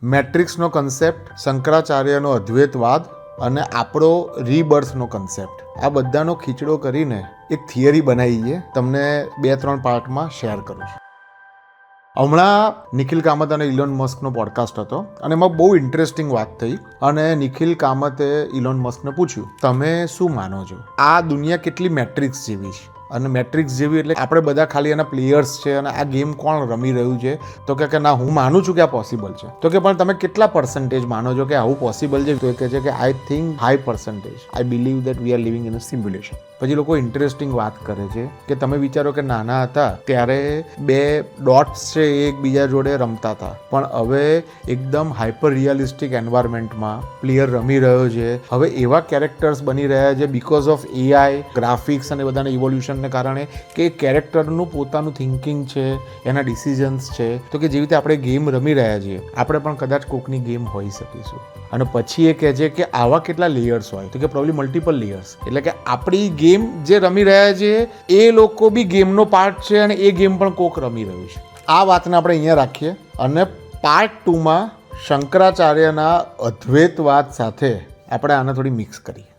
મેટ્રિક્સનો કન્સેપ્ટ, શંકરાચાર્યનો અદ્વૈતવાદ અને આપણો રીબર્થનો કન્સેપ્ટ, આ બધાનો ખીચડો કરીને એક થિયરી બનાવીએ, તમને 2-3 પાર્ટમાં શેર કરું છું. હમણાં નિખિલ કામત અને ઇલોન મસ્કનો પોડકાસ્ટ હતો અને એમાં બહુ ઇન્ટરેસ્ટિંગ વાત થઈ અને નિખિલ કામતે ઇલોન મસ્કને પૂછ્યું, તમે શું માનો છો આ દુનિયા કેટલી મેટ્રિક્સ જેવી છે? અને મેટ્રિક્સ જેવી એટલે આપણે બધા ખાલી એના પ્લેયર્સ છે અને આ ગેમ કોણ રમી રહ્યું છે? તો કે ના, હું માનું છું કે આ પોસિબલ છે. તો કે પણ તમે કેટલા પર્સન્ટેજ માનો છો કે આવું પોસિબલ છે? તો એ કહે છે કે I think 5%. I believe that we are living in a simulation. પછી લોકો ઇન્ટરેસ્ટિંગ વાત કરે છે કે તમે વિચારો કે નાના હતા ત્યારે 2 ડોટ્સ છે એ એકબીજા જોડે રમતા હતા, પણ હવે એકદમ હાઇપર રિયલિસ્ટિક એન્વાયરમેન્ટમાં પ્લેયર રમી રહ્યો છે. હવે એવા કેરેક્ટર્સ બની રહ્યા છે બીકોઝ ઓફ એઆઈ, ગ્રાફિક્સ અને બધાના ઇવોલ્યુશનને કારણે કે કેરેક્ટરનું પોતાનું થિંકિંગ છે, એના ડિસિઝન્સ છે. તો કે જેવી રીતે આપણે ગેમ રમી રહ્યા છીએ, આપણે પણ કદાચ કોકની ગેમ હોઈ શકીશું. અને પછી એ કહે છે કે આવા કેટલા લેયર્સ હોય? તો કે પ્રોબ્લી મલ્ટિપલ લેયર્સ. એટલે કે આપણી ગેમ જે રમી રહ્યા છે એ લોકો બી ગેમનો પાર્ટ છે અને એ ગેમ પણ કોક રમી રહ્યું છે. આ વાતને આપણે અહીંયા રાખીએ અને પાર્ટ 2માં શંકરાચાર્યના અદ્વૈતવાદ સાથે આપણે આને થોડી મિક્સ કરીએ.